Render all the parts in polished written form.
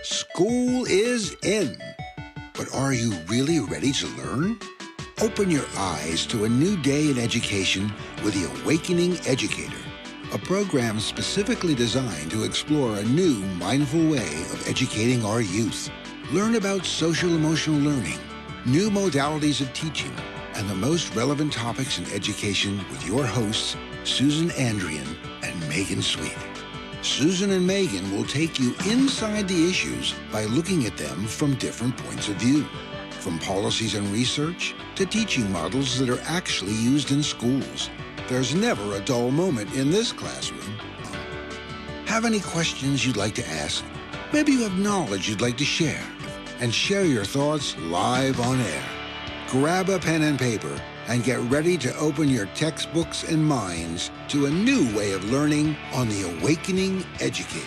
School is in. But are you really ready to learn? Open your eyes to a new day in education with The Awakening Educator, a program specifically designed to explore a new, mindful way of educating our youth. Learn about social-emotional learning, new modalities of teaching, and the most relevant topics in education with your hosts, Susan Andrian and Megan Sweet. Susan and Megan will take you inside the issues by looking at them from different points of view, from policies and research to teaching models that are actually used in schools. There's never a dull moment in this classroom. Have any questions you'd like to ask? Maybe you have knowledge you'd like to share, and share your thoughts live on air. Grab a pen and paper and get ready to open your textbooks and minds to a new way of learning on The Awakening Educator.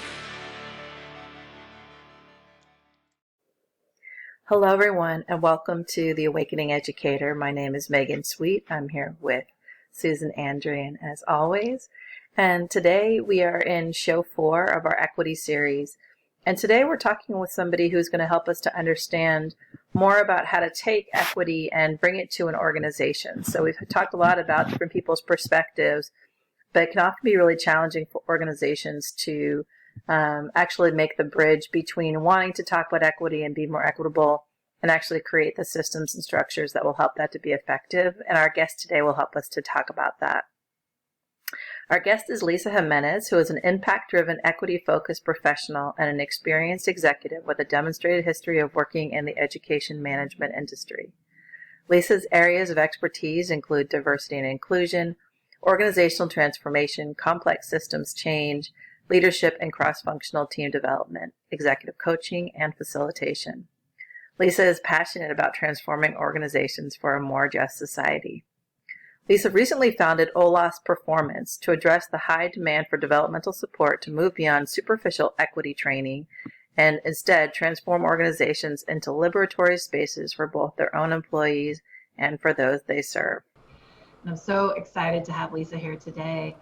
Hello, everyone, and welcome to The Awakening Educator. My name is Megan Sweet. I'm here with Susan Andrian, as always. And today we are in show 4 of our equity series. And today we're talking with somebody who's going to help us to understand more about how to take equity and bring it to an organization. So we've talked a lot about different people's perspectives, but it can often be really challenging for organizations to actually make the bridge between wanting to talk about equity and be more equitable and actually create the systems and structures that will help that to be effective. And our guest today will help us to talk about that. Our guest is Lisa Jimenez, who is an impact-driven, equity-focused professional and an experienced executive with a demonstrated history of working in the education management industry. Lisa's areas of expertise include diversity and inclusion, organizational transformation, complex systems change, leadership and cross-functional team development, executive coaching, and facilitation. Lisa is passionate about transforming organizations for a more just society. Lisa recently founded OLAS Performance to address the high demand for developmental support to move beyond superficial equity training and instead transform organizations into liberatory spaces for both their own employees and for those they serve. I'm so excited to have Lisa here today.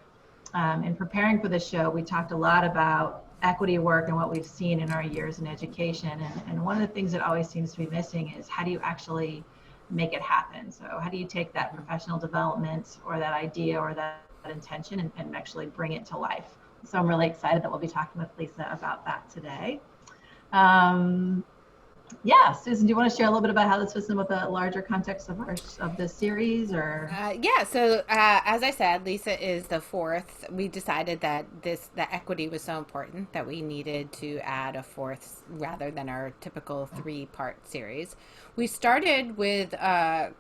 In preparing for the show, we talked a lot about equity work and what we've seen in our years in education. And one of the things that always seems to be missing is how do you actually make it happen? So how do you take that professional development or that idea or that intention and actually bring it to life? So I'm really excited that we'll be talking with Lisa about that today. Yeah, Susan, do you want to share a little bit about how this fits in with the larger context of this series? Or So as I said, Lisa is the fourth. We decided that the equity was so important that we needed to add a fourth rather than our typical 3-part series. We started with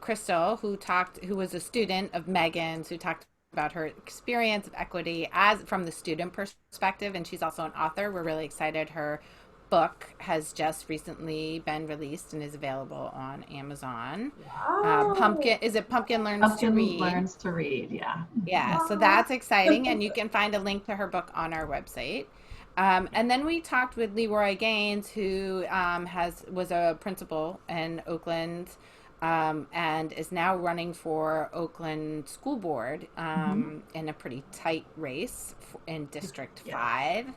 Crystal, who was a student of Megan's, who talked about her experience of equity as from the student perspective, and she's also an author. We're really excited. Her book has just recently been released and is available on Amazon. Wow. Pumpkin Learns to Read? Learns to Read, yeah. Yeah, so that's exciting, and you can find a link to her book on our website. And then we talked with Leroy Gaines, who was a principal in Oakland and is now running for Oakland School Board in a pretty tight race in District 5.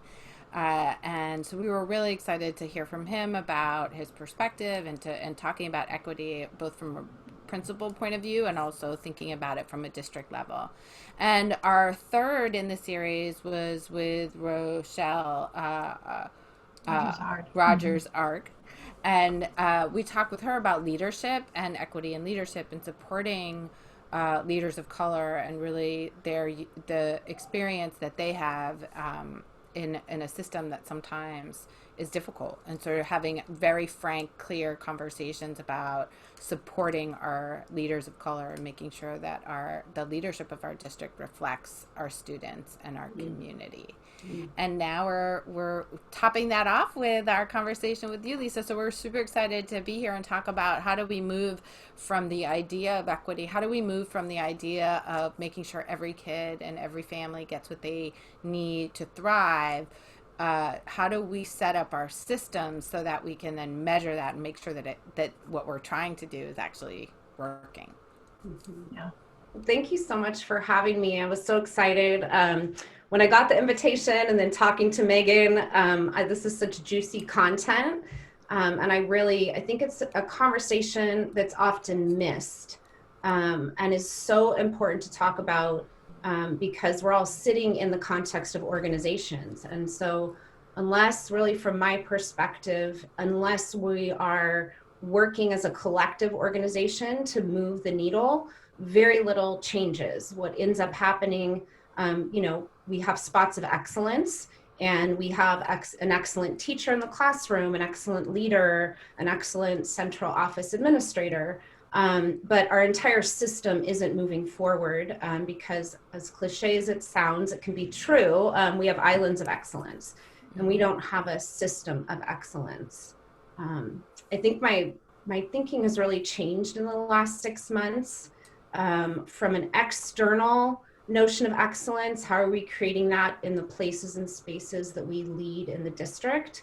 And so we were really excited to hear from him about his perspective and talking about equity, both from a principal point of view and also thinking about it from a district level. And our third in the series was with Rochelle Rogers-Ark. And we talked with her about leadership and equity in leadership and supporting leaders of color and really the experience that they have in a system that sometimes is difficult, and sort of having very frank, clear conversations about supporting our leaders of color and making sure that the leadership of our district reflects our students and our community. And now we're topping that off with our conversation with you, Lisa. So we're super excited to be here and talk about how do we move from the idea of equity, how do we move from the idea of making sure every kid and every family gets what they need to thrive. How do we set up our systems so that we can then measure that and make sure that what we're trying to do is actually working? Yeah. Thank you so much for having me. I was so excited when I got the invitation and then talking to Megan, this is such juicy content. And I think it's a conversation that's often missed, and is so important to talk about, because we're all sitting in the context of organizations. And so unless, really from my perspective, unless we are working as a collective organization to move the needle, very little changes. What ends up happening, we have spots of excellence, and we have an excellent teacher in the classroom, an excellent leader, an excellent central office administrator. But our entire system isn't moving forward, because, as cliche as it sounds, it can be true. We have islands of excellence, and we don't have a system of excellence. I think my thinking has really changed in the last 6 months, from an external notion of excellence. How are we creating that in the places and spaces that we lead in the district?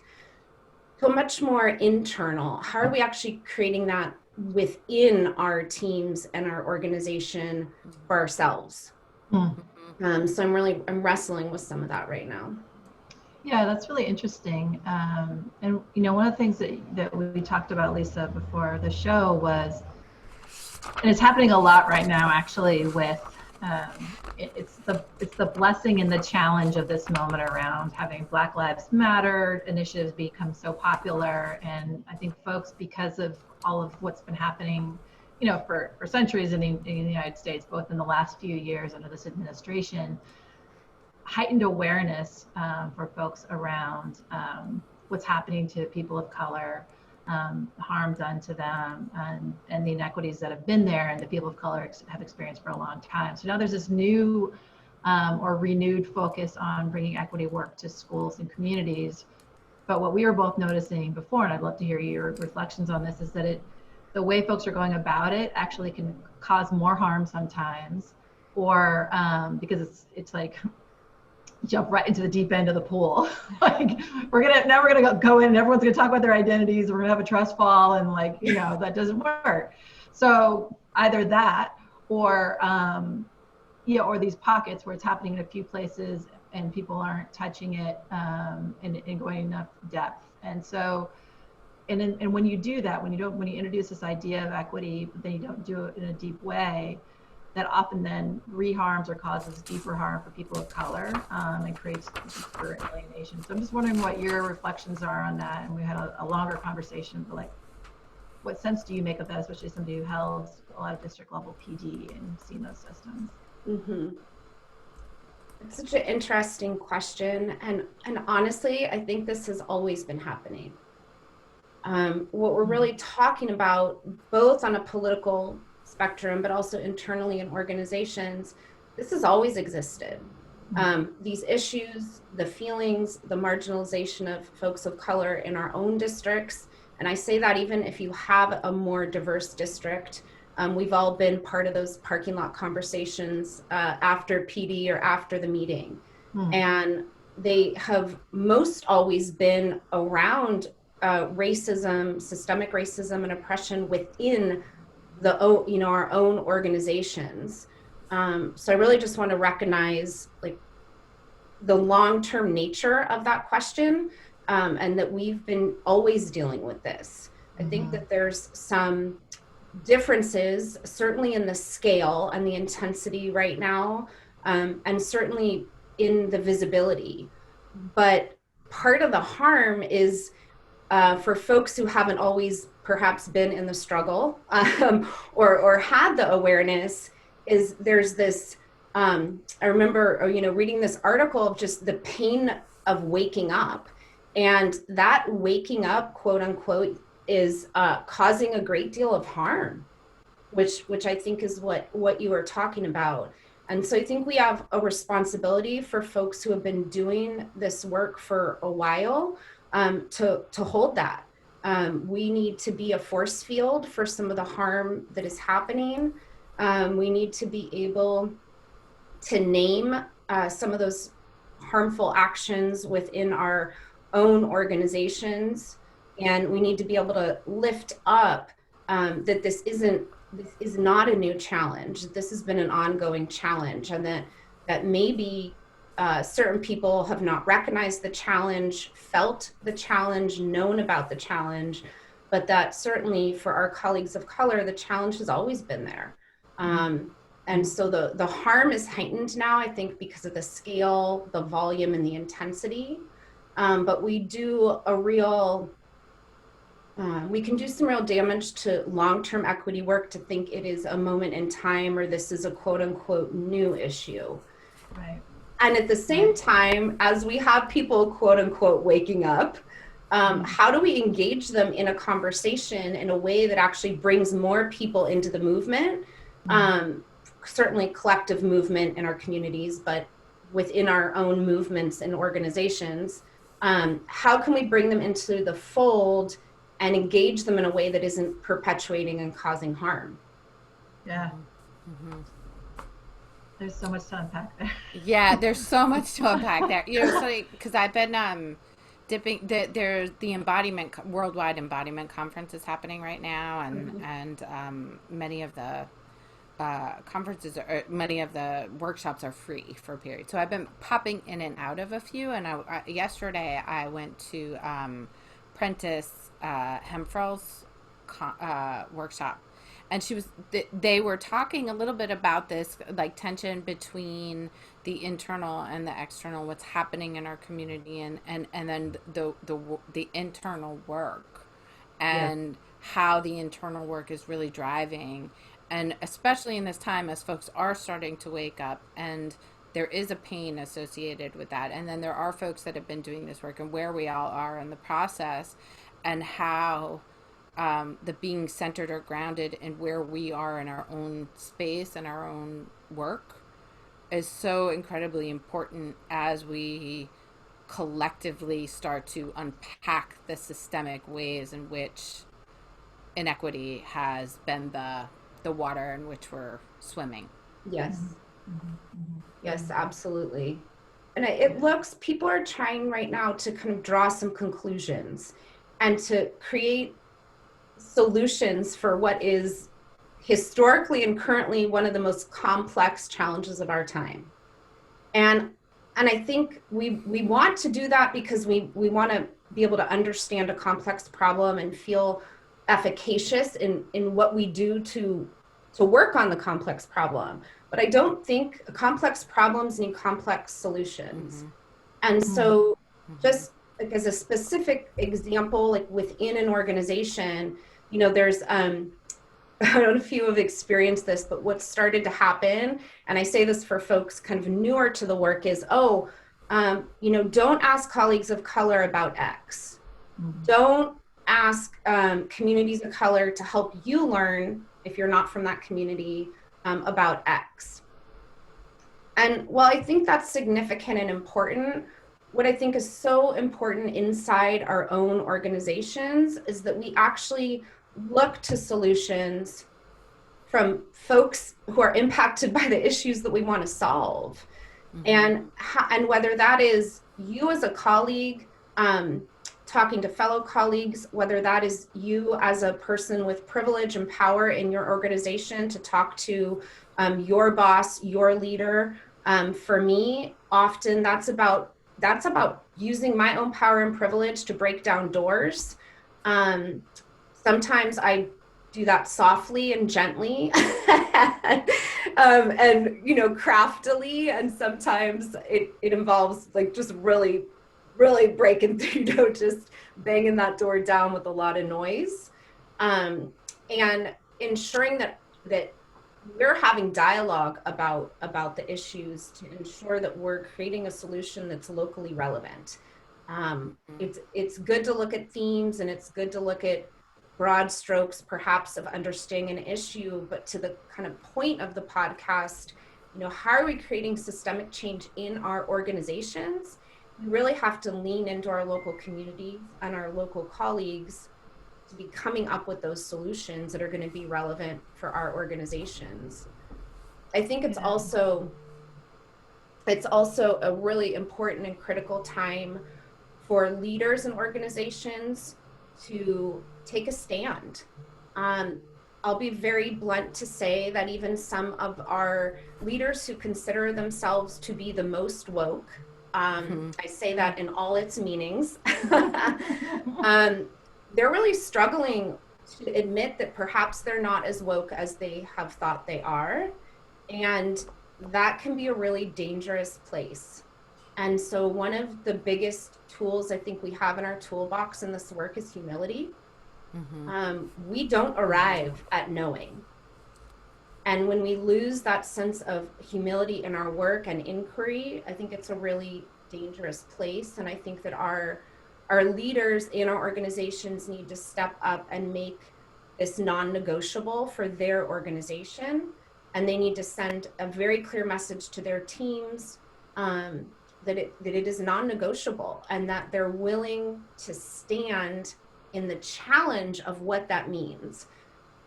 To a much more internal, how are we actually creating that within our teams and our organization for ourselves? So I'm wrestling with some of that right now. Yeah, that's really interesting. And one of the things that we talked about, Lisa, before the show was, and it's happening a lot right now, actually, with it's the blessing and the challenge of this moment around having Black Lives Matter initiatives become so popular. And I think folks, because of all of what's been happening, for centuries in the United States, both in the last few years under this administration, heightened awareness for folks around what's happening to people of color, harm done to them, and the inequities that have been there and the people of color have experienced for a long time. So now there's this new or renewed focus on bringing equity work to schools and communities. But what we were both noticing before, and I'd love to hear your reflections on this, is that the way folks are going about it actually can cause more harm sometimes, or because it's like jump right into the deep end of the pool. Like we're gonna go in and everyone's gonna talk about their identities. We're gonna have a trust fall, and that doesn't work. So either that, or or these pockets where it's happening in a few places and people aren't touching it and going enough depth. And so, and when you do that, when you introduce this idea of equity, but then you don't do it in a deep way, that often then reharms or causes deeper harm for people of color, and creates deeper alienation. So I'm just wondering what your reflections are on that. And we had a longer conversation, but what sense do you make of that, especially somebody who held a lot of district level PD and seen those systems? Mm-hmm. It's such an interesting question. And honestly, I think this has always been happening. What we're really talking about, both on a political spectrum, but also internally in organizations, this has always existed. These issues, the feelings, the marginalization of folks of color in our own districts, and I say that even if you have a more diverse district, we've all been part of those parking lot conversations after PD or after the meeting. And they have most always been around racism, systemic racism and oppression within our own organizations. So I really just want to recognize the long-term nature of that question, and that we've been always dealing with this. I think that there's some differences, certainly in the scale and the intensity right now, and certainly in the visibility. But part of the harm is for folks who haven't always perhaps been in the struggle, or had the awareness, is there's this, I remember, reading this article of just the pain of waking up, and that waking up, quote unquote, is causing a great deal of harm, which I think is what you were talking about. And so I think we have a responsibility for folks who have been doing this work for a while, to hold that. We need to be a force field for some of the harm that is happening. We need to be able to name some of those harmful actions within our own organizations. And we need to be able to lift up that this is not a new challenge. This has been an ongoing challenge, and that maybe certain people have not recognized the challenge, felt the challenge, known about the challenge, but that certainly for our colleagues of color, the challenge has always been there. And so the harm is heightened now, I think, because of the scale, the volume, and the intensity. But we do we can do some real damage to long-term equity work to think it is a moment in time or this is a quote unquote new issue. Right. And at the same time, as we have people quote unquote waking up, how do we engage them in a conversation in a way that actually brings more people into the movement? Certainly collective movement in our communities, but within our own movements and organizations, how can we bring them into the fold and engage them in a way that isn't perpetuating and causing harm? Yeah. There's so much to unpack there. Yeah, there's so much to unpack there. You know, so because I've been dipping. There's the embodiment worldwide embodiment conference is happening right now, and many of the conferences many of the workshops are free for a period. So I've been popping in and out of a few. And yesterday I went to Prentice Hemfrell's workshop. And they were talking a little bit about this, like tension between the internal and the external, what's happening in our community, and then the internal work, and how the internal work is really driving, and especially in this time as folks are starting to wake up, and there is a pain associated with that, and then there are folks that have been doing this work, and where we all are in the process, and how. The being centered or grounded in where we are in our own space and our own work is so incredibly important as we collectively start to unpack the systemic ways in which inequity has been the water in which we're swimming. Yes. Yes, absolutely. And people are trying right now to kind of draw some conclusions and to create solutions for what is historically and currently one of the most complex challenges of our time. And I think we want to do that because we want to be able to understand a complex problem and feel efficacious in what we do to work on the complex problem. But I don't think complex problems need complex solutions. And so just like as a specific example, like within an organization, you know, there's, I don't know if you have experienced this, but what's started to happen, and I say this for folks kind of newer to the work, is, you know, don't ask colleagues of color about X. Don't ask communities of color to help you learn, if you're not from that community, about X. And while I think that's significant and important, what I think is so important inside our own organizations is that we actually look to solutions from folks who are impacted by the issues that we want to solve. And whether that is you as a colleague, talking to fellow colleagues, whether that is you as a person with privilege and power in your organization to talk to your boss, your leader. For me, often that's about using my own power and privilege to break down doors. Sometimes I do that softly and gently and, you know, craftily. And sometimes it involves like just really, really breaking through, you know, just banging that door down with a lot of noise. And ensuring that we're having dialogue about the issues to ensure that we're creating a solution that's locally relevant. It's good to look at themes, and it's good to look at broad strokes, perhaps, of understanding an issue, but to the kind of point of the podcast, you know, how are we creating systemic change in our organizations? We really have to lean into our local communities and our local colleagues to be coming up with those solutions that are going to be relevant for our organizations. I think it's also a really important and critical time for leaders and organizations to take a stand. I'll be very blunt to say that even some of our leaders who consider themselves to be the most woke, I say that in all its meanings, they're really struggling to admit that perhaps they're not as woke as they have thought they are. And that can be a really dangerous place. And so one of the biggest tools I think we have in our toolbox in this work is humility. We don't arrive at knowing. And when we lose that sense of humility in our work and inquiry, I think it's a really dangerous place. And I think that our leaders in our organizations need to step up and make this non-negotiable for their organization. And they need to send a very clear message to their teams that it is non-negotiable, and that they're willing to stand in the challenge of what that means.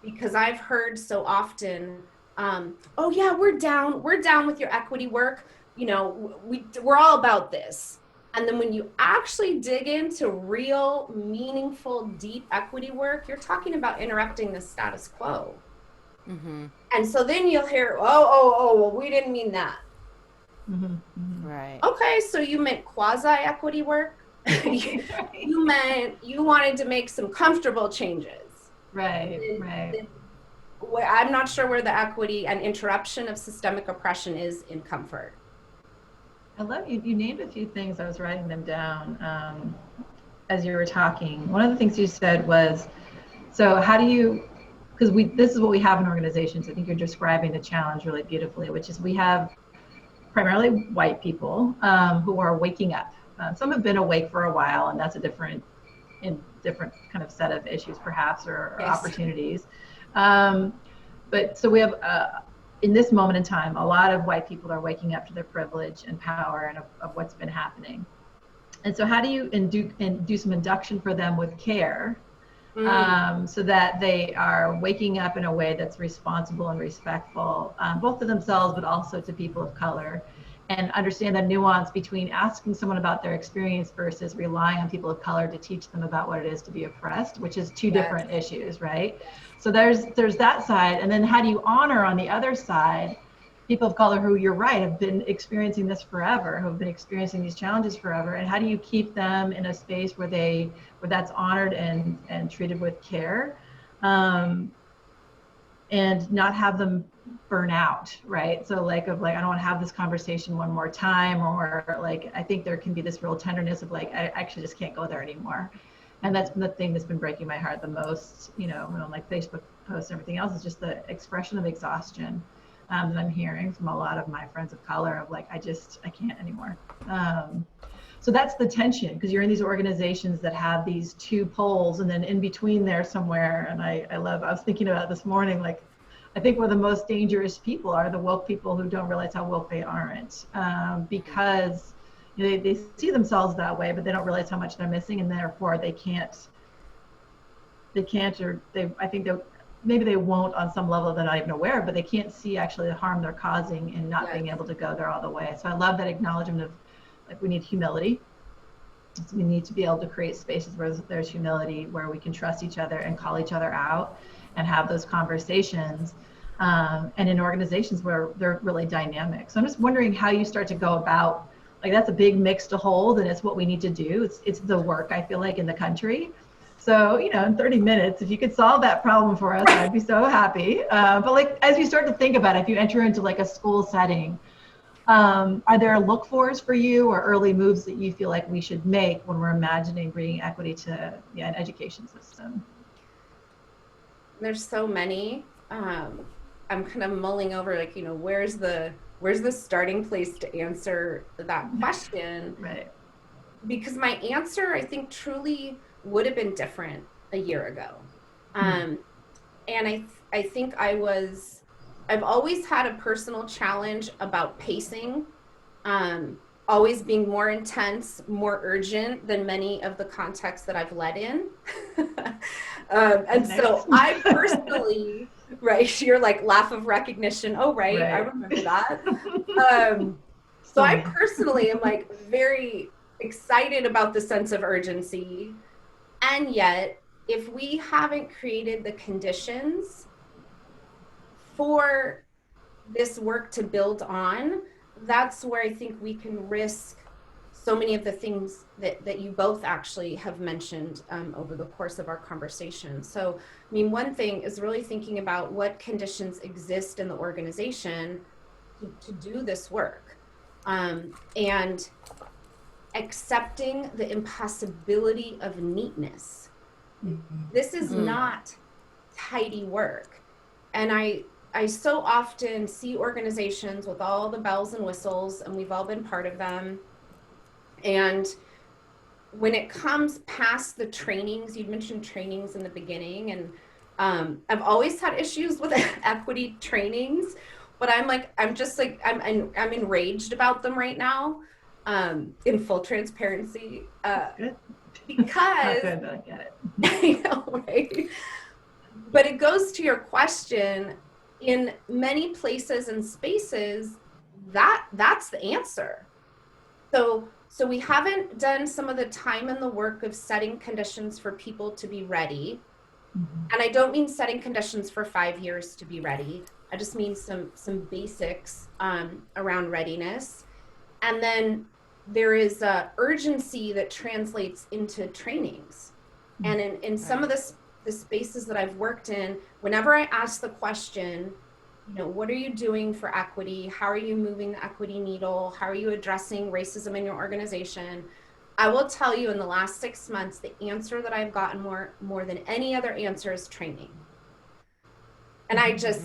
Because I've heard so often, oh yeah, we're down with your equity work. You know, we're all about this. And then when you actually dig into real, meaningful, deep equity work, you're talking about interrupting the status quo. And so then you'll hear, well, we didn't mean that. Right. Okay, so you meant quasi-equity work? You meant you wanted to make some comfortable changes. Right. I'm not sure where the equity and interruption of systemic oppression is in comfort. I love you named a few things. I was writing them down as you were talking. One of the things you said was, so how do you, because this is what we have in organizations. I think you're describing the challenge really beautifully, which is we have primarily white people who are waking up. Some have been awake for a while, and that's a different kind of set of issues perhaps, or Yes. opportunities. But so we have, in this moment in time, a lot of white people are waking up to their privilege and power and of what's been happening. And so how do you do some induction for them with care, so that they are waking up in a way that's responsible and respectful, both to themselves, but also to people of color, and understand the nuance between asking someone about their experience versus relying on people of color to teach them about what it is to be oppressed, which is two different issues, right? So there's that side. And then how do you honor on the other side people of color who, you're right, have been experiencing this forever, who have been experiencing these challenges forever, and how do you keep them in a space where that's honored and treated with care, and not have them burn out, right? So I don't want to have this conversation one more time, or I think there can be this real tenderness of I actually just can't go there anymore. And that's the thing that's been breaking my heart the most, on Facebook posts and everything else, is just the expression of exhaustion that I'm hearing from a lot of my friends of color of I can't anymore. So that's the tension, because you're in these organizations that have these two poles, and then in between there somewhere, and I was thinking about this morning, I think where the most dangerous people are the woke people who don't realize how woke they aren't, because they see themselves that way, but they don't realize how much they're missing, and therefore I think maybe they won't on some level they're not even aware, but they can't see actually the harm they're causing in not being able to go there all the way. So I love that acknowledgement of we need humility. So we need to be able to create spaces where there's humility, where we can trust each other and call each other out and have those conversations, and in organizations where they're really dynamic. So I'm just wondering how you start to go about, that's a big mix to hold, and it's what we need to do. It's the work, I feel in the country. So, in 30 minutes, if you could solve that problem for us, I'd be so happy. But as you start to think about it, if you enter into a school setting, are there look-fors for you or early moves that you feel we should make when we're imagining bringing equity to an education system? There's so many. I'm kind of mulling over, where's the starting place to answer that question? Right. Because my answer, I think, truly would have been different a year ago. And I think I've always had a personal challenge about pacing, always being more intense, more urgent than many of the contexts that I've led in. And so I personally, right, you're laugh of recognition. Oh, right. I remember that. So I personally am very excited about the sense of urgency. And yet, if we haven't created the conditions for this work to build on, that's where I think we can risk so many of the things that you both actually have mentioned over the course of our conversation. So, I mean, one thing is really thinking about what conditions exist in the organization to do this work, and accepting the impossibility of neatness. This is not tidy work. And I so often see organizations with all the bells and whistles, and we've all been part of them. And when it comes past the trainings, you mentioned trainings in the beginning, and I've always had issues with equity trainings, but I'm enraged about them right now, in full transparency, Good. because Not good, but I get it. I know, right? But it goes to your question, in many places and spaces, that's the answer. So we haven't done some of the time and the work of setting conditions for people to be ready. And I don't mean setting conditions for 5 years to be ready. I just mean some basics around readiness. And then there is a urgency that translates into trainings. And in some of the spaces that I've worked in, whenever I ask the question, you know, what are you doing for equity? How are you moving the equity needle? How are you addressing racism in your organization? I will tell you, in the last 6 months, the answer that I've gotten more than any other answer is training. And I just,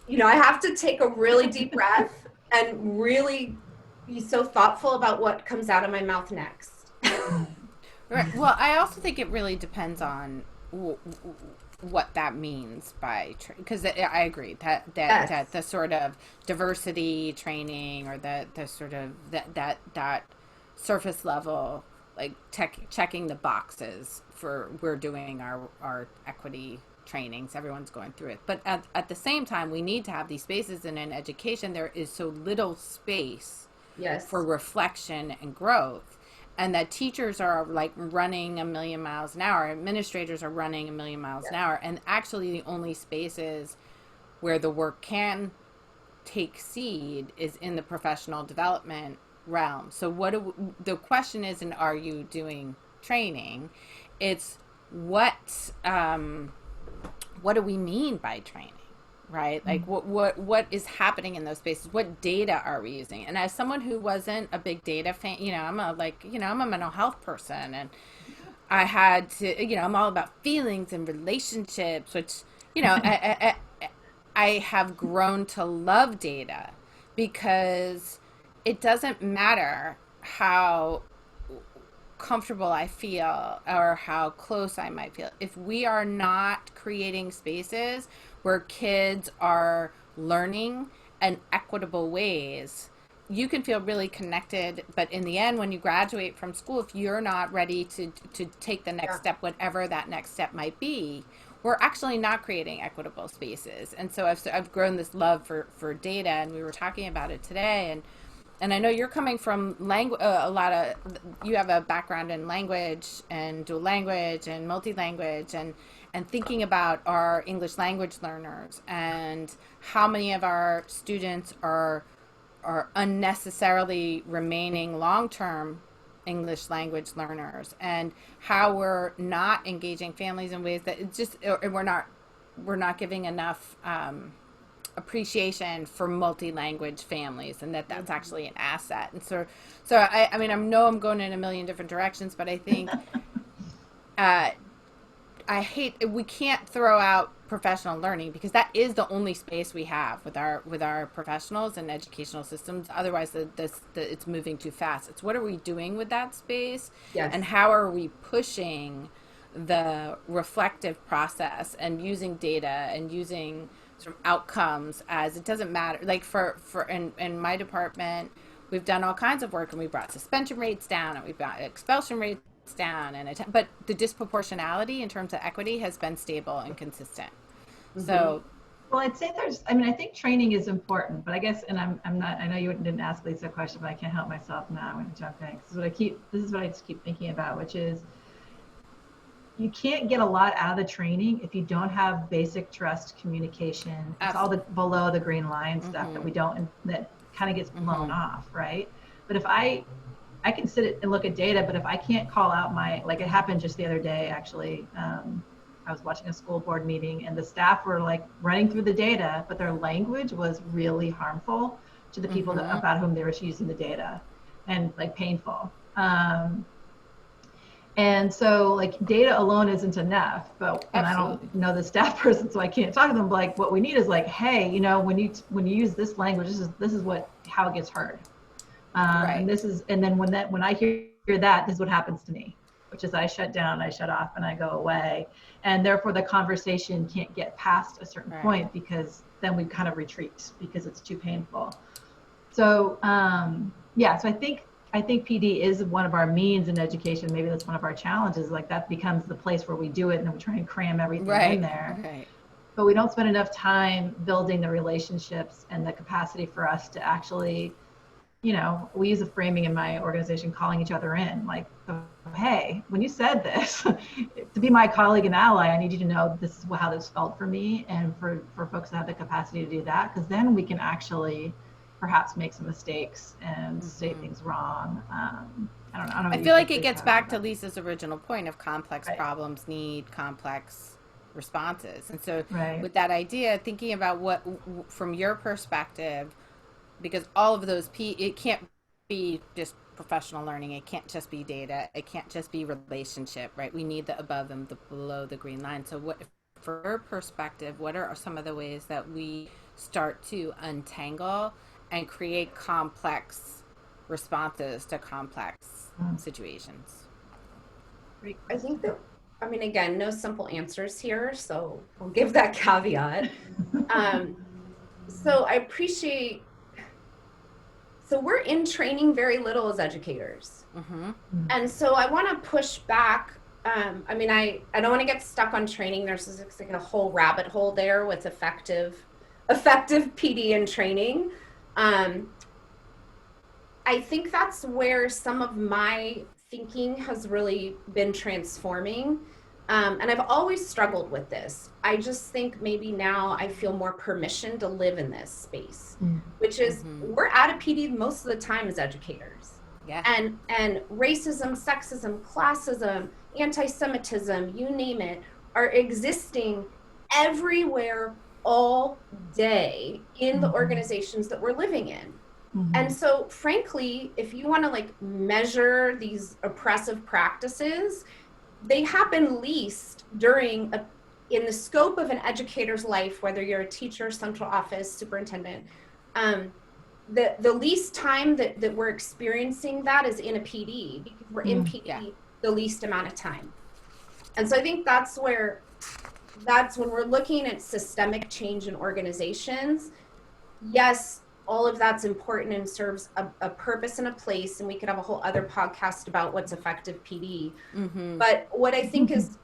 you know, I have to take a really deep breath and really be so thoughtful about what comes out of my mouth next. Right. Well, I also think it really depends on what that means by because I agree that Yes. that the sort of diversity training, or the sort of that surface level, like checking the boxes for, we're doing our equity trainings, everyone's going through it, but at the same time, we need to have these spaces. And in education, there is so little space Yes. for reflection and growth, and that teachers are like running a million miles an hour, administrators are running a million miles an hour, and actually the only spaces where the work can take seed is in the professional development realm. So the question isn't, are you doing training? It's what do we mean by training? Right? Like what is happening in those spaces? What data are we using? And as someone who wasn't a big data fan, you know, I'm a mental health person, and I had to, you know, I'm all about feelings and relationships, which, you know, I have grown to love data, because it doesn't matter how comfortable I feel or how close I might feel, if we are not creating spaces where kids are learning in equitable ways, you can feel really connected, but in the end, when you graduate from school, if you're not ready to take the next step, whatever that next step might be, we're actually not creating equitable spaces. And so I've grown this love for data, and we were talking about it today, and I know you're coming from you have a background in language and dual language and multi-language, and thinking about our English language learners, and how many of our students are unnecessarily remaining long-term English language learners, and how we're not engaging families in ways that it's just, or we're not giving enough appreciation for multi-language families, and that's actually an asset. And so I mean, I know I'm going in a million different directions, but I think we can't throw out professional learning, because that is the only space we have with our professionals and educational systems. Otherwise, it's moving too fast. It's what are we doing with that space, and how are we pushing the reflective process, and using data, and using sort of outcomes, as it doesn't matter. Like for in my department, we've done all kinds of work, and we brought suspension rates down, and we brought expulsion rates down, but the disproportionality in terms of equity has been stable and consistent. So, well, I'd say I think training is important, but I guess, and I'm not, I know you didn't ask Lisa a question, but I can't help myself now. I'm going to jump in. This is what I just keep thinking about, which is, you can't get a lot out of the training if you don't have basic trust communication. It's all the below the green line stuff that we don't, that kind of gets blown off, right? But if I can sit and look at data, but if I can't call out like it happened just the other day, actually, I was watching a school board meeting and the staff were like running through the data, but their language was really harmful to the people about whom they were using the data, and like painful. And so like data alone isn't enough, but and I don't know the staff person, so I can't talk to them. But like what we need is like, hey, you know, when you use this language, this is how it gets heard. And then when I hear that, this is what happens to me, which is I shut down, I shut off, and I go away. And therefore the conversation can't get past a certain point, because then we kind of retreat because it's too painful. So so I think PD is one of our means in education. Maybe that's one of our challenges. Like that becomes the place where we do it, and then we try and cram everything in there. Right. But we don't spend enough time building the relationships and the capacity for us to actually, you know, we use a framing in my organization, calling each other in, like, hey, when you said this, to be my colleague and ally, I need you to know this is how this felt for me, and for folks to have the capacity to do that, because then we can actually perhaps make some mistakes and say things wrong. I don't know. I feel like it gets back to Lisa's original point of complex problems need complex responses. And so with that idea, thinking about what, from your perspective, because all of those, it can't be just professional learning. It can't just be data. It can't just be relationship, right? We need the above and the below the green line. So what, from your perspective, what are some of the ways that we start to untangle and create complex responses to complex situations? I think that, I mean, again, no simple answers here, so we'll give that caveat. So I appreciate, so we're in training very little as educators. And so I want to push back. I mean, I don't want to get stuck on training. There's like a whole rabbit hole there with effective PD and training. I think that's where some of my thinking has really been transforming. And I've always struggled with this. I just think maybe now I feel more permission to live in this space, which is we're at a PD most of the time as educators. Yeah. And racism, sexism, classism, anti-Semitism, you name it, are existing everywhere all day in the organizations that we're living in. And so frankly, if you want to like measure these oppressive practices, they happen least during in the scope of an educator's life, whether you're a teacher, central office, superintendent. The least time that we're experiencing that is in a PD, because we're in PD the least amount of time. And so I think that's when we're looking at systemic change in organizations. Yes, all of that's important and serves a purpose and a place, and we could have a whole other podcast about what's effective PD. But what I think is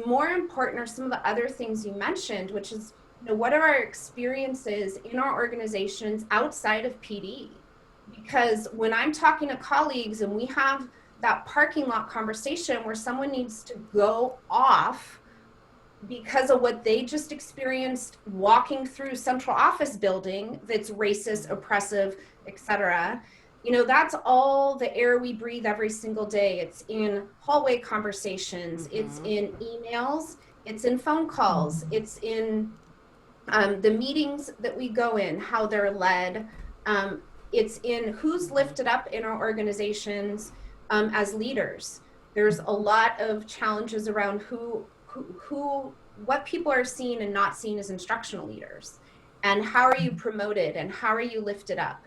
more important are some of the other things you mentioned, which is, you know, what are our experiences in our organizations outside of PD? Because when I'm talking to colleagues and we have that parking lot conversation where someone needs to go off because of what they just experienced walking through central office building that's racist, oppressive, etc. You know, that's all the air we breathe every single day. It's in hallway conversations, it's in emails, it's in phone calls, it's in the meetings that we go in, how they're led. It's in who's lifted up in our organizations as leaders. There's a lot of challenges around what people are seen and not seen as instructional leaders, and how are you promoted and how are you lifted up?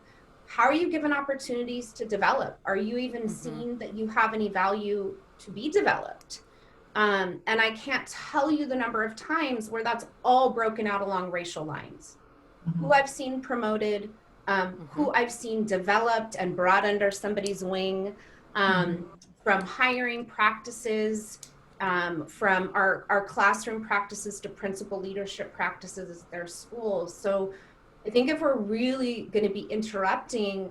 How are you given opportunities to develop? Are you even seen that you have any value to be developed? And I can't tell you the number of times where that's all broken out along racial lines. Who I've seen promoted, who I've seen developed and brought under somebody's wing, from hiring practices, from our classroom practices to principal leadership practices at their schools. So I think if we're really going to be interrupting,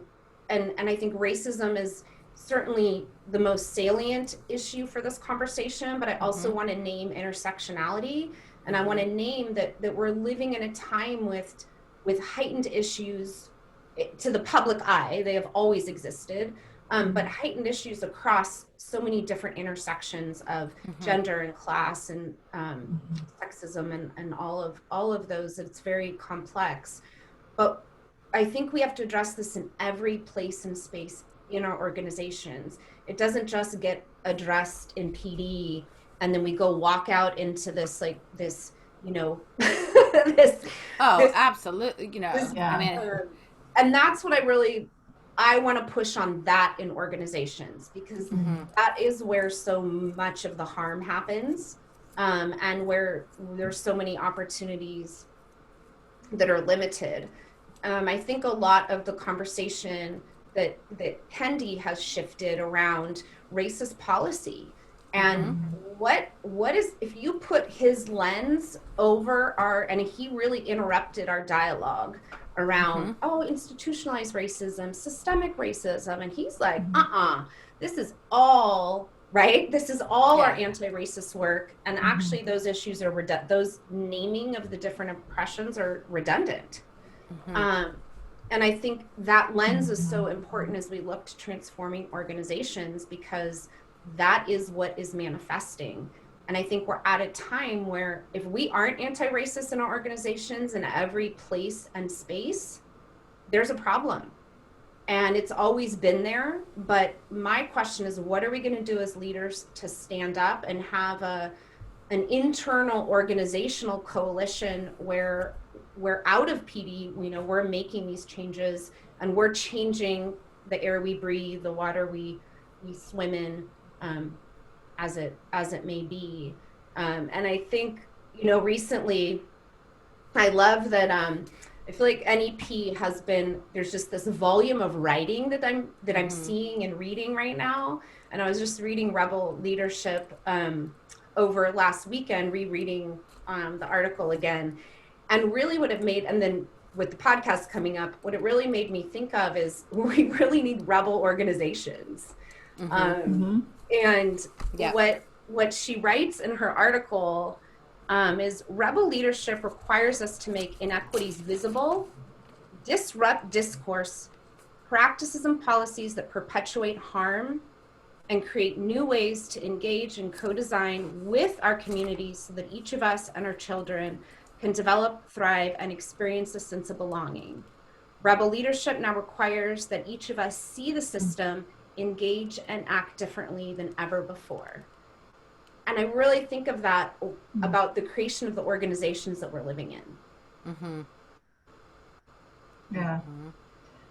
and I think racism is certainly the most salient issue for this conversation, but I also Mm-hmm. want to name intersectionality, and I want to name that we're living in a time with heightened issues to the public eye. They have always existed, but heightened issues across so many different intersections of Mm-hmm. gender and class and sexism and all of those. It's very complex, but I think we have to address this in every place and space in our organizations. It doesn't just get addressed in PD and then we go walk out into this like this, you know, this Oh, this absolutely. this I Yeah. mean, and that's what I want to push on that in organizations, because mm-hmm. that is where so much of the harm happens, and where there's so many opportunities that are limited. I think a lot of the conversation that Kendi has shifted around racist policy and Mm-hmm. what is, if you put his lens over our, and he really interrupted our dialogue Mm-hmm. around, oh, institutionalized racism, systemic racism, and he's like, this is all right, this is all our Yeah. anti-racist work, and actually those issues are those naming of the different oppressions are redundant. Mm-hmm. And I think that lens is so important as we look to transforming organizations, because that is what is manifesting. And I think we're at a time where if we aren't anti-racist in our organizations in every place and space, there's a problem. And it's always been there. But my question is, what are we going to do as leaders to stand up and have an internal organizational coalition where we're out of PD, you know, we're making these changes and we're changing the air we breathe, the water we swim in, as it may be. And I think, you know, recently, I love that I feel like NEP has been, there's just this volume of writing that I'm seeing and reading right now. And I was just reading Rebel Leadership over last weekend, rereading the article again, and really what it made, and then with the podcast coming up, what it really made me think of is we really need rebel organizations. And Yeah. what she writes in her article is, rebel leadership requires us to make inequities visible, disrupt discourse, practices and policies that perpetuate harm, and create new ways to engage and co-design with our communities so that each of us and our children can develop, thrive, and experience a sense of belonging. Rebel leadership now requires that each of us see the system, engage, and act differently than ever before. And I really think of that about the creation of the organizations that we're living in. Mm-hmm. Yeah.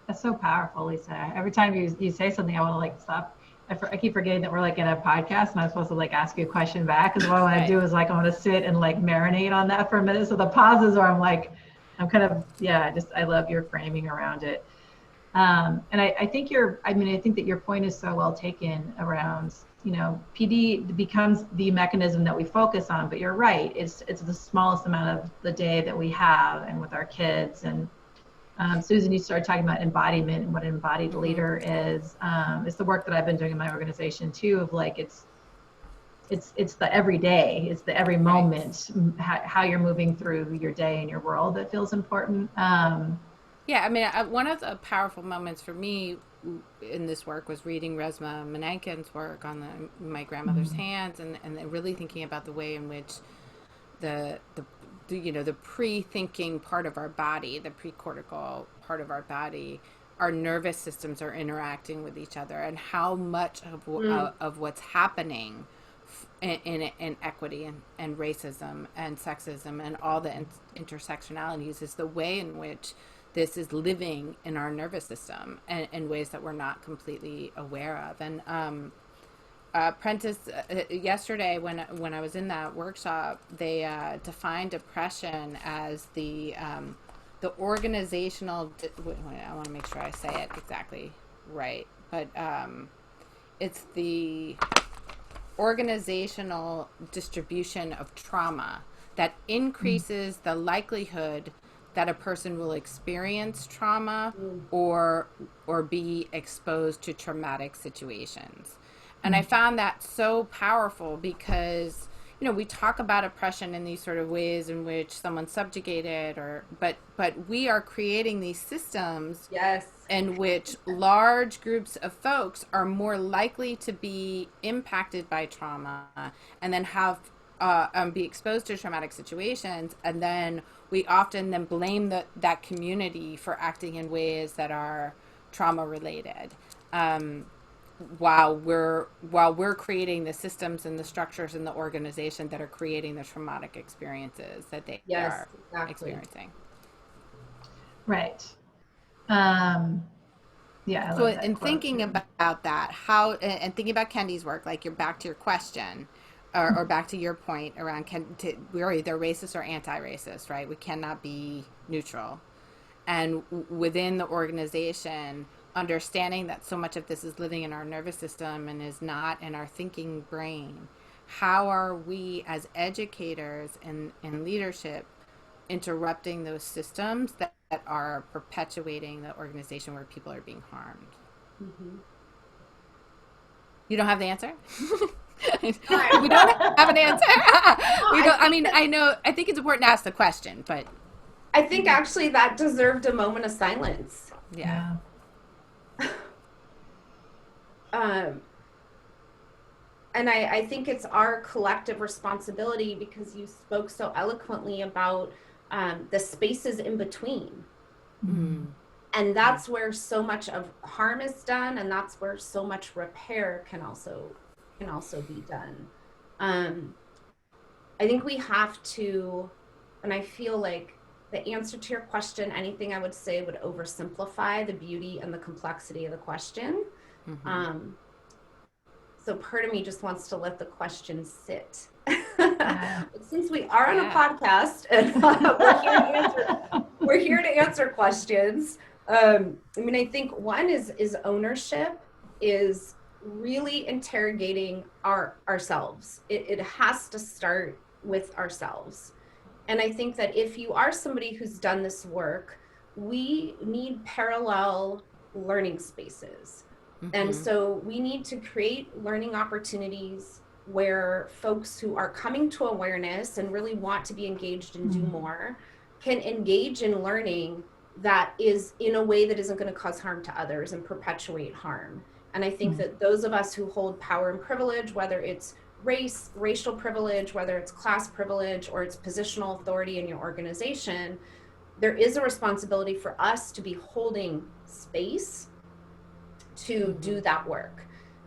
That's so powerful, Lisa. Every time you say something, I want to like stop. I keep forgetting that we're like in a podcast and I'm supposed to like ask you a question back, because what I want to do is like I want to sit and like marinate on that for a minute. So the pauses are, I'm kind of, yeah, I love your framing around it. And I think I think that your point is so well taken around, you know, PD becomes the mechanism that we focus on, but you're right. It's the smallest amount of the day that we have, and with our kids. And Susan, you started talking about embodiment and what an embodied leader is. It's the work that I've been doing in my organization too, of like, it's the everyday, it's the every moment, how you're moving through your day and your world that feels important. Yeah, I mean, one of the powerful moments for me in this work was reading Resmaa Menenken's work on my grandmother's hands, and really thinking about the way in which the pre-thinking part of our body, the pre-cortical part of our body, our nervous systems are interacting with each other, and how much of what's happening in equity and racism and sexism and all the intersectionalities is the way in which this is living in our nervous system, and in ways that we're not completely aware of. And Prentice, yesterday when I was in that workshop, they defined depression as the organizational. I want to make sure I say it exactly right, but it's the organizational distribution of trauma that increases the likelihood that a person will experience trauma or be exposed to traumatic situations. And I found that so powerful because, we talk about oppression in these sort of ways in which someone's subjugated, but we are creating these systems Yes. in which large groups of folks are more likely to be impacted by trauma and then have be exposed to traumatic situations, and then we often then blame that community for acting in ways that are trauma related, while we're creating the systems and the structures in the organization that are creating the traumatic experiences that they Yes, are exactly. experiencing. Right. Yeah, I love So that in quote thinking too. about that, how and thinking about Kendi's work, like you're back to your question, or back to your point around we're either racist or anti-racist, right? We cannot be neutral. And within the organization, understanding that so much of this is living in our nervous system and is not in our thinking brain, how are we as educators and leadership interrupting those systems that are perpetuating the organization where people are being harmed? Mm-hmm. You don't have the answer? We don't have an answer. We don't. I mean, I think it's important to ask the question, but I think actually that deserved a moment of silence. yeah. And I think it's our collective responsibility, because you spoke so eloquently about the spaces in between. Mm. And that's where so much of harm is done, and that's where so much repair can also be done. I think we have to, and I feel like the answer to your question, anything I would say would oversimplify the beauty and the complexity of the question. Mm-hmm. So part of me just wants to let the question sit. Yeah. But since we are on a podcast and we're here to answer questions. I mean, I think one is ownership, is really interrogating ourselves. It has to start with ourselves. And I think that if you are somebody who's done this work, we need parallel learning spaces. Mm-hmm. And so we need to create learning opportunities where folks who are coming to awareness and really want to be engaged and do more can engage in learning that is in a way that isn't going to cause harm to others and perpetuate harm. And I think that those of us who hold power and privilege, whether it's racial privilege, whether it's class privilege, or it's positional authority in your organization, there is a responsibility for us to be holding space to do that work.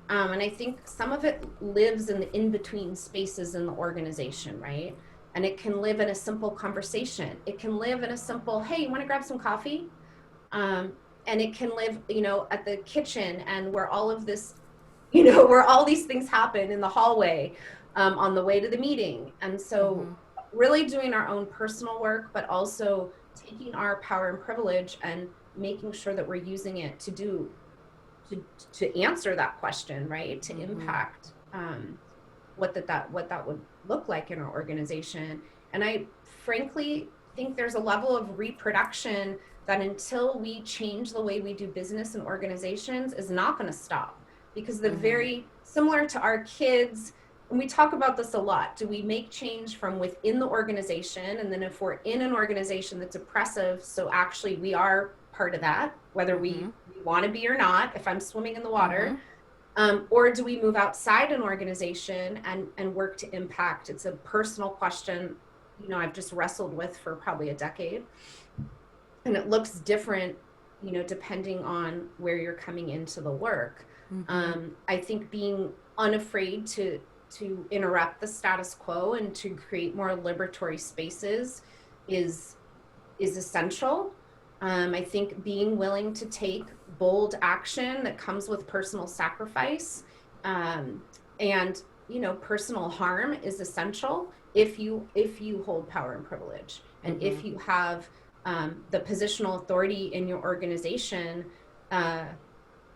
And I think some of it lives in the in-between spaces in the organization, right? And it can live in a simple conversation. It can live in a simple, hey, you want to grab some coffee? And it can live, at the kitchen, and where all of this, where all these things happen in the hallway, on the way to the meeting. And so really doing our own personal work, but also taking our power and privilege and making sure that we're using it to answer that question, right? To impact what that would look like in our organization. And I frankly think there's a level of reproduction that until we change the way we do business and organizations is not going to stop, because the very similar to our kids, and we talk about this a lot, do we make change from within the organization? And then if we're in an organization that's oppressive, so actually we are part of that, whether we want to be or not, if I'm swimming in the water, or do we move outside an organization and work to impact? It's a personal question, I've just wrestled with for probably a decade. And it looks different, depending on where you're coming into the work. I think being unafraid to interrupt the status quo and to create more liberatory spaces is essential. I think being willing to take bold action that comes with personal sacrifice and personal harm is essential if you hold power and privilege, and if you have the positional authority in your organization. I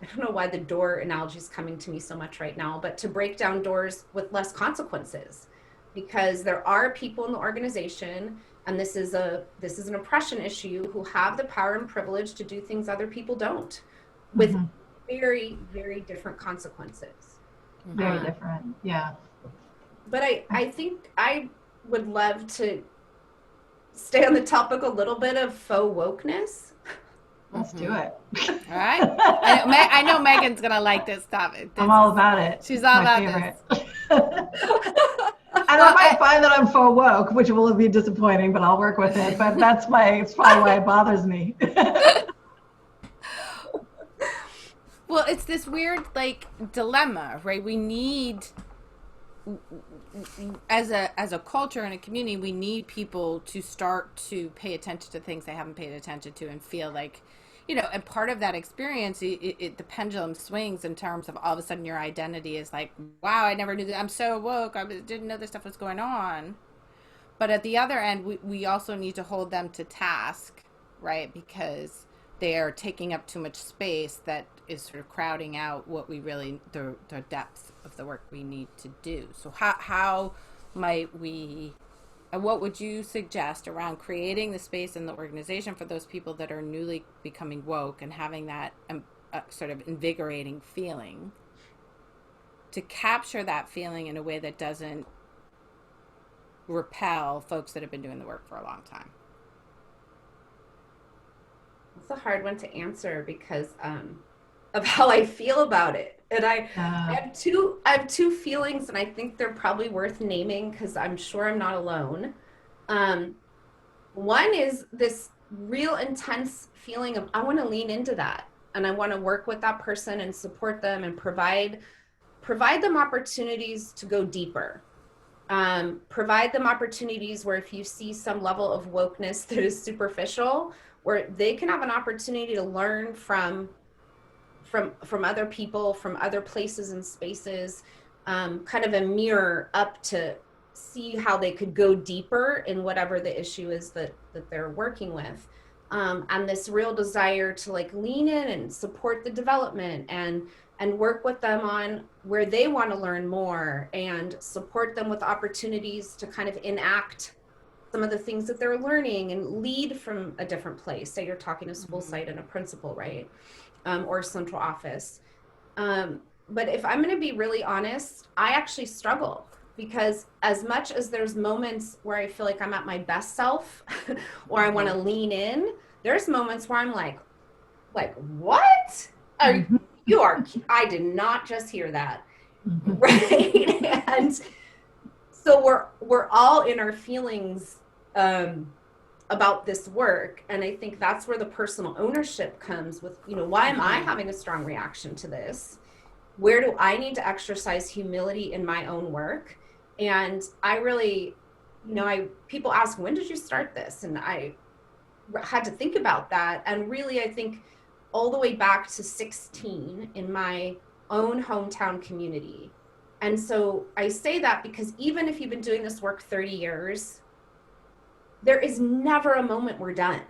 don't know why the door analogy is coming to me so much right now, but to break down doors with less consequences, because there are people in the organization, and this is an oppression issue, who have the power and privilege to do things other people don't, with very, very different consequences. Very different. Yeah. But I think I would love to stay on the topic a little bit of faux wokeness. Let's do it. All right. I know Megan's going to like this topic. I'm all about it. She's It's all my about favorite. this. And I might find that I'm faux woke, which will be disappointing, but I'll work with it. But it's probably why it bothers me. Well, it's this weird like dilemma, right? We need, as a culture and a community, we need people to start to pay attention to things they haven't paid attention to and feel like, and part of that experience, the pendulum swings in terms of all of a sudden your identity is like, wow, I never knew that. I'm so woke. I didn't know this stuff was going on. But at the other end, we also need to hold them to task, right? Because they are taking up too much space that is sort of crowding out what we really, the depth of the work we need to do. So how might we, and what would you suggest around creating the space in the organization for those people that are newly becoming woke and having that sort of invigorating feeling, to capture that feeling in a way that doesn't repel folks that have been doing the work for a long time? It's a hard one to answer because of how I feel about it. And I have two feelings, and I think they're probably worth naming because I'm sure I'm not alone. One is this real intense feeling of I want to lean into that, and I want to work with that person and support them and provide them opportunities to go deeper. Provide them opportunities where if you see some level of wokeness that is superficial, where they can have an opportunity to learn from other people, from other places and spaces, kind of a mirror up to see how they could go deeper in whatever the issue is that they're working with. And this real desire to like lean in and support the development and work with them on where they want to learn more and support them with opportunities to kind of enact some of the things that they're learning and lead from a different place. Say you're talking to school site and a principal, right? Or central office. But if I'm going to be really honest, I actually struggle because as much as there's moments where I feel like I'm at my best self or I want to lean in, there's moments where I'm like, what? You are, I did not just hear that. Right? And so we're all in our feelings about this work. And I think that's where the personal ownership comes with, why am I having a strong reaction to this? Where do I need to exercise humility in my own work? And I really, people ask, when did you start this? And I had to think about that. And really, I think all the way back to 16 in my own hometown community. And so I say that because even if you've been doing this work 30 years, there is never a moment we're done.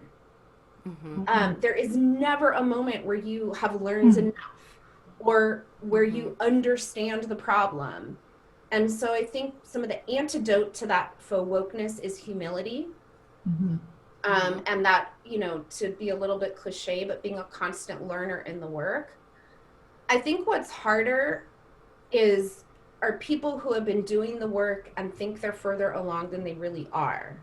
There is never a moment where you have learned enough or where you understand the problem. And so I think some of the antidote to that faux wokeness is humility. And that, to be a little bit cliche, but being a constant learner in the work. I think what's harder are people who have been doing the work and think they're further along than they really are.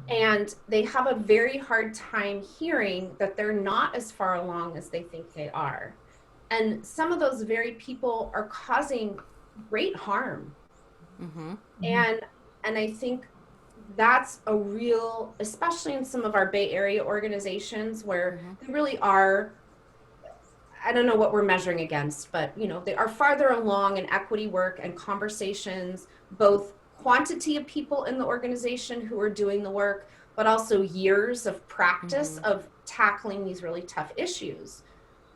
And they have a very hard time hearing that they're not as far along as they think they are. And some of those very people are causing great harm. And I think that's a real, especially in some of our Bay Area organizations where they really are, I don't know what we're measuring against, but they are farther along in equity work and conversations, both quantity of people in the organization who are doing the work, but also years of practice of tackling these really tough issues.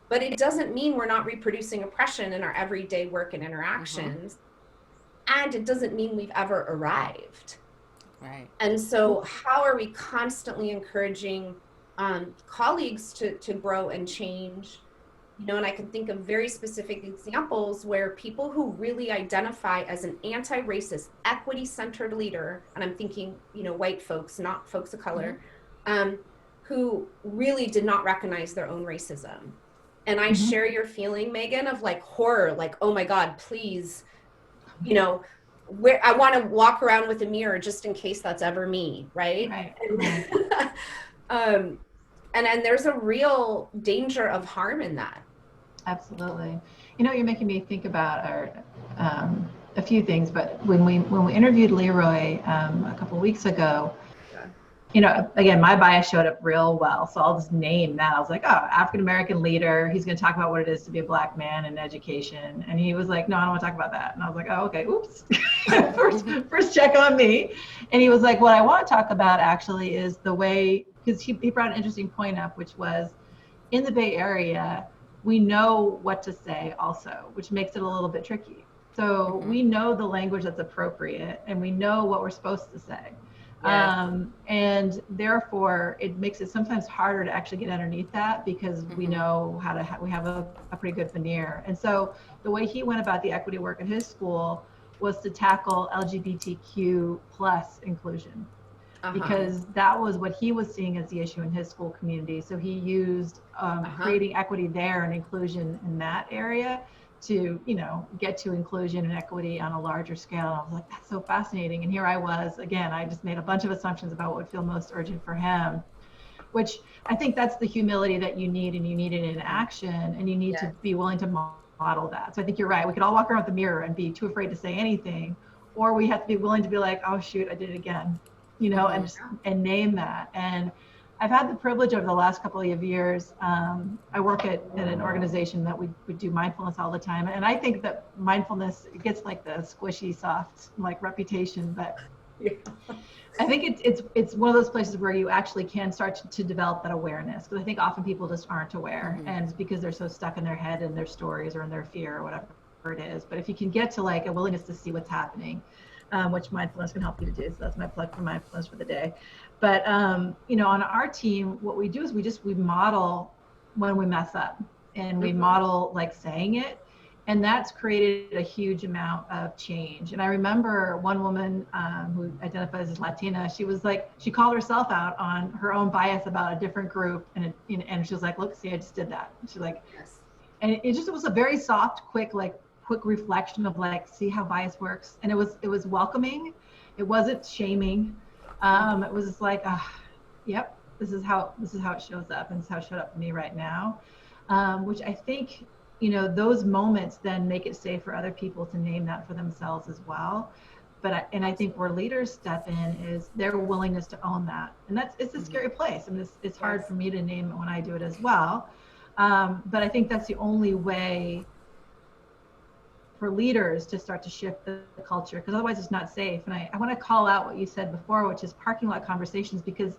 But it doesn't mean we're not reproducing oppression in our everyday work and interactions. And it doesn't mean we've ever arrived. Right. And so how are we constantly encouraging colleagues to grow and change? And I can think of very specific examples where people who really identify as an anti-racist, equity-centered leader, and I'm thinking, white folks, not folks of color, who really did not recognize their own racism and I share your feeling, Megan, of like horror, like, oh my God, please, you know, where I want to walk around with a mirror just in case that's ever me, right? Right. um, and there's a real danger of harm in that. Absolutely. You know, you're making me think about a few things, but when we interviewed Leroy a couple of weeks ago, you know, again, my bias showed up real well. So I'll just name that. I was like, oh, African American leader. He's going to talk about what it is to be a Black man in education. And he was like, no, I don't want to talk about that. And I was like, oh, okay, oops. first check on me. And he was like, what I want to talk about actually is the way, because he brought an interesting point up, which was in the Bay Area, we know what to say also, which makes it a little bit tricky. So we know the language that's appropriate and we know what we're supposed to say. Yes. And therefore it makes it sometimes harder to actually get underneath that because we know how to, we have a pretty good veneer. And so the way he went about the equity work at his school was to tackle LGBTQ plus inclusion. Because that was what he was seeing as the issue in his school community. So he used creating equity there and inclusion in that area to, you know, get to inclusion and equity on a larger scale. And I was like, that's so fascinating. And here I was, again, I just made a bunch of assumptions about what would feel most urgent for him, which I think that's the humility that you need, and you need it in action, and you need to be willing to model that. So I think you're right. We could all walk around with the mirror and be too afraid to say anything, or we have to be willing to be like, oh shoot, I did it again, you know, and name that. And I've had the privilege over the last couple of years. I work at an organization that we do mindfulness all the time, and I think that mindfulness gets like the squishy, soft like reputation, but I think it's one of those places where you actually can start to develop that awareness, because I think often people just aren't aware, and it's because they're so stuck in their head and their stories or in their fear or whatever it is. But if you can get to like a willingness to see what's happening, which mindfulness can help you to do. So that's my plug for mindfulness for the day. But, you know, on our team, what we do is we model when we mess up, and we model like saying it. And that's created a huge amount of change. And I remember one woman who identifies as Latina, she was like, she called herself out on her own bias about a different group. And she was like, look, see, I just did that. And she's like, and it was a very soft, quick reflection of like, see how bias works. And it was welcoming. It wasn't shaming. It was just like, yep, this is how it shows up, and this is how it showed up for me right now. Which I think, you know, those moments then make it safe for other people to name that for themselves as well. But I think where leaders step in is their willingness to own that, and it's a scary place. I mean, it's hard for me to name it when I do it as well. But I think that's the only way for leaders to start to shift the culture, because otherwise it's not safe. And I want to call out what you said before, which is parking lot conversations, because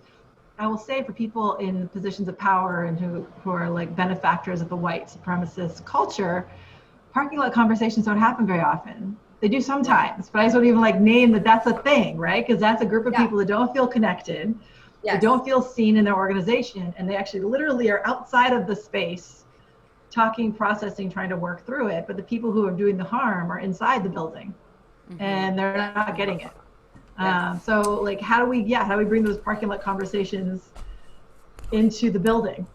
I will say for people in positions of power and who are like benefactors of the white supremacist culture, parking lot conversations don't happen very often. They do sometimes, but I just don't even like name that that's a thing, right? Because that's a group of people that don't feel connected, they don't feel seen in their organization, and they actually literally are outside of the space talking, processing, trying to work through it. But the people who are doing the harm are inside the building, and they're not getting it. So like, how do we bring those parking lot conversations into the building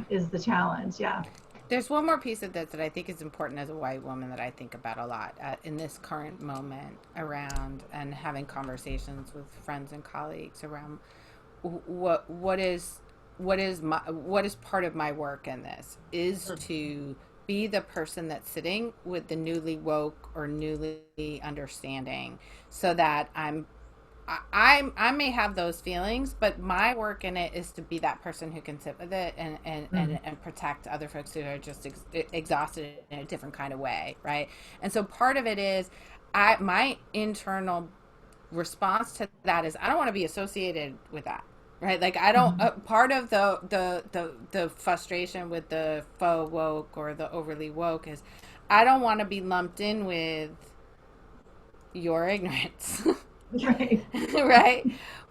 is the challenge. There's one more piece of this that I think is important as a white woman that I think about a lot in this current moment around, and having conversations with friends and colleagues around what is part of my work in this is to be the person that's sitting with the newly woke or newly understanding, so that I may have those feelings, but my work in it is to be that person who can sit with it and protect other folks who are just exhausted in a different kind of way, right? And so part of it is my internal response to that is I don't want to be associated with that, right? Like I don't. Part of the frustration with the faux woke or the overly woke is I don't want to be lumped in with your ignorance. Right. Right.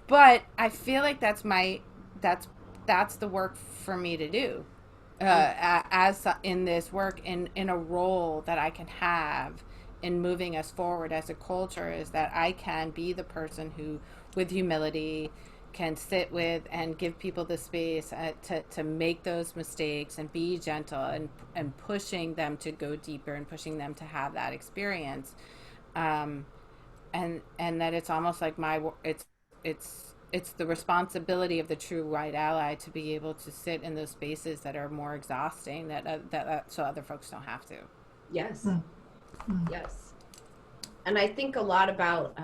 But I feel like that's the work for me to do, as in this work, in a role that I can have in moving us forward as a culture, is that I can be the person who, with humility, can sit with and give people the space to make those mistakes and be gentle and pushing them to go deeper and pushing them to have that experience. Um, and that it's almost like it's the responsibility of the true white ally to be able to sit in those spaces that are more exhausting that so other folks don't have to. Yes. Mm. Yes. And I think a lot about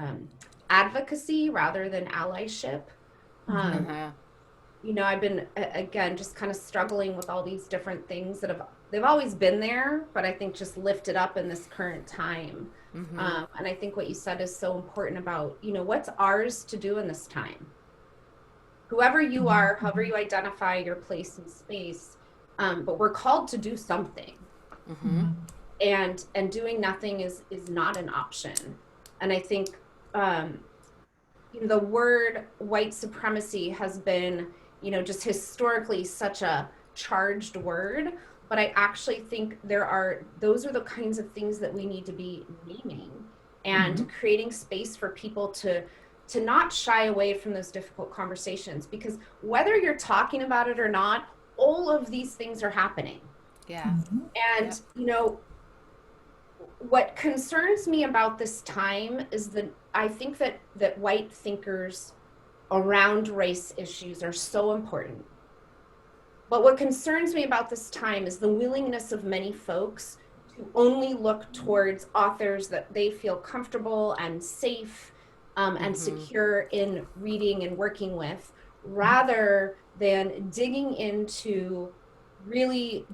advocacy rather than allyship. Uh-huh. You know, I've been again just kind of struggling with all these different things that they've always been there, but I think just lifted up in this current time. And I think what you said is so important about, you know, what's ours to do in this time. Whoever you are, however you identify your place in space, but we're called to do something. And doing nothing is not an option. And I think the word white supremacy has been, you know, just historically such a charged word, but I actually think those are the kinds of things that we need to be naming and creating space for people to not shy away from those difficult conversations, because whether you're talking about it or not, all of these things are happening. Yeah. And you know, what concerns me about this time is that I think that white thinkers around race issues are so important. But what concerns me about this time is the willingness of many folks to only look towards authors that they feel comfortable and safe and secure in reading and working with, rather than digging into really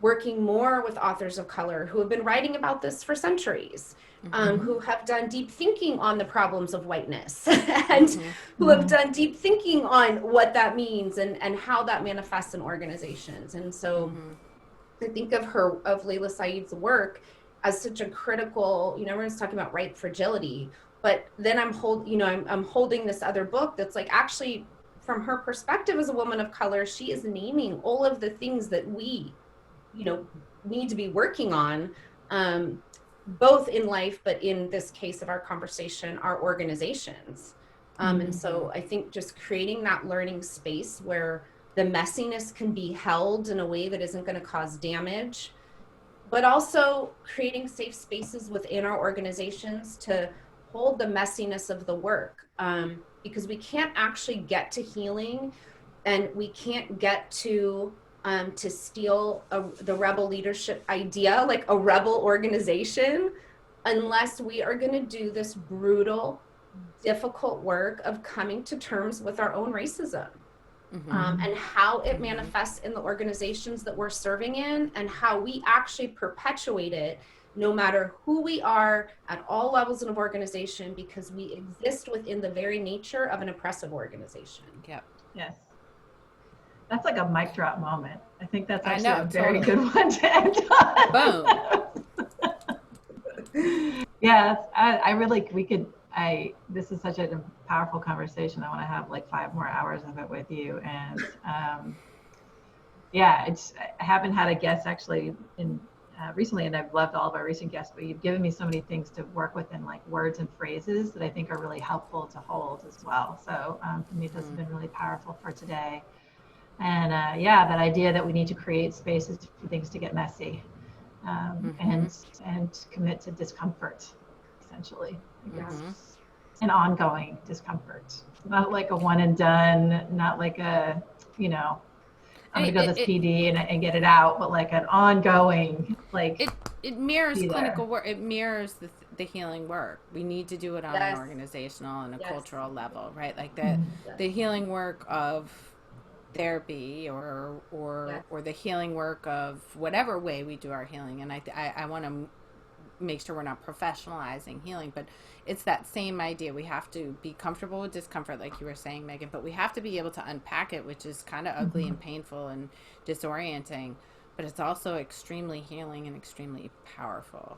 working more with authors of color who have been writing about this for centuries, who have done deep thinking on the problems of whiteness and who have done deep thinking on what that means and how that manifests in organizations. And so I think of Layla Saeed's work as such a critical, you know, everyone's talking about white fragility, but then I'm holding this other book that's like, actually, from her perspective as a woman of color, she is naming all of the things that we, you know, need to be working on, both in life, but in this case of our conversation, our organizations. And so I think just creating that learning space where the messiness can be held in a way that isn't going to cause damage, but also creating safe spaces within our organizations to hold the messiness of the work, because we can't actually get to healing, and we can't get to steal the rebel leadership idea, like a rebel organization, unless we are going to do this brutal, difficult work of coming to terms with our own racism, and how it manifests in the organizations that we're serving in, and how we actually perpetuate it no matter who we are at all levels of organization, because we exist within the very nature of an oppressive organization. Yep. Yes. That's like a mic drop moment. I think that's actually a very totally. good one to end on. Boom. Yes, I really, this is such a powerful conversation. I want to have like 5 more hours of it with you. And I haven't had a guest actually recently, and I've loved all of our recent guests, but you've given me so many things to work with in like words and phrases that I think are really helpful to hold as well. So for me, this has been really powerful for today. And that idea that we need to create spaces for things to get messy, and commit to discomfort, essentially. An ongoing discomfort, not like a one and done, not like a, you know, I'm gonna go to this PD and get it out, but like an ongoing, like it mirrors clinical work. It mirrors the healing work. We need to do it on an organizational and a cultural level, right? Like the healing work of therapy or the healing work of whatever way we do our healing. And I want to make sure we're not professionalizing healing, but it's that same idea. We have to be comfortable with discomfort, like you were saying, Megan, but we have to be able to unpack it, which is kind of ugly and painful and disorienting, but it's also extremely healing and extremely powerful.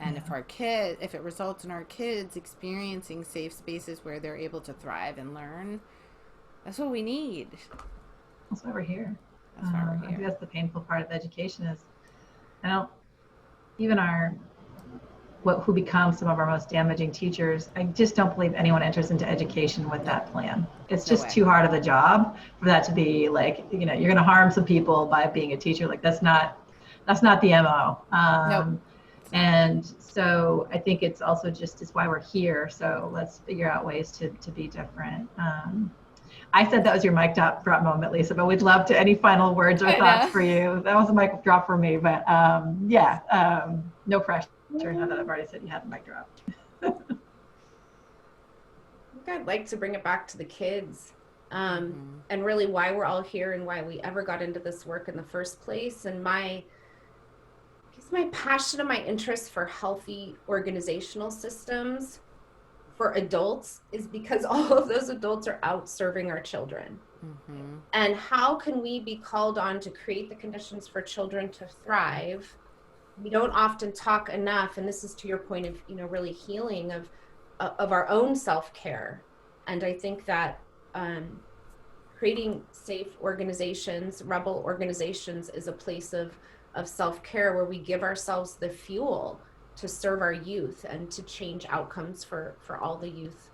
And if it results in our kids experiencing safe spaces where they're able to thrive and learn, that's what we need. That's why we're here. That's why we're here. I think that's the painful part of education is, even our who become some of our most damaging teachers, I just don't believe anyone enters into education with that plan. It's just too hard of a job for that to be like, you're going to harm some people by being a teacher. Like that's not the MO. Nope. And so I think it's also just is why we're here. So let's figure out ways to be different. I said that was your mic drop moment, Lisa, but we'd love to any final words or thoughts for you. That was a mic drop for me, but no pressure. Now that I've already said you had the mic drop. I think I'd like to bring it back to the kids, and really why we're all here and why we ever got into this work in the first place. And my passion and my interest for healthy organizational systems for adults is because all of those adults are out serving our children. And how can we be called on to create the conditions for children to thrive? We don't often talk enough, and this is to your point of, really healing of our own self-care. And I think that creating safe organizations, rebel organizations, is a place of self-care where we give ourselves the fuel to serve our youth and to change outcomes for all the youth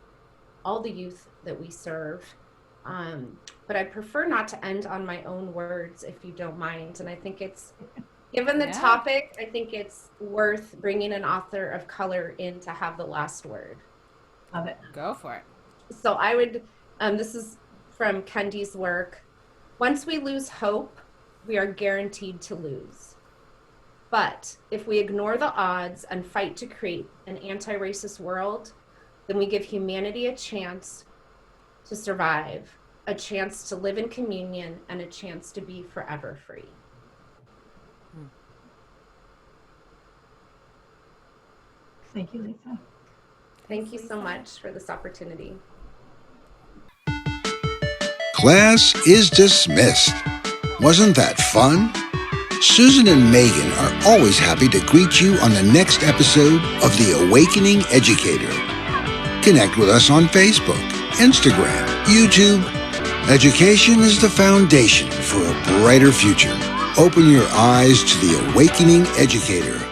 that we serve. But I prefer not to end on my own words, if you don't mind. And I think it's, given the topic, I think it's worth bringing an author of color in to have the last word. Love it. Go for it. So I would, this is from Kendi's work. Once we lose hope, we are guaranteed to lose. But if we ignore the odds and fight to create an anti-racist world, then we give humanity a chance to survive, a chance to live in communion, and a chance to be forever free. Thank you, Lisa. Thank you so much for this opportunity. Class is dismissed. Wasn't that fun? Susan and Megan are always happy to greet you on the next episode of The Awakening Educator. Connect with us on Facebook, Instagram, YouTube. Education is the foundation for a brighter future. Open your eyes to The Awakening Educator.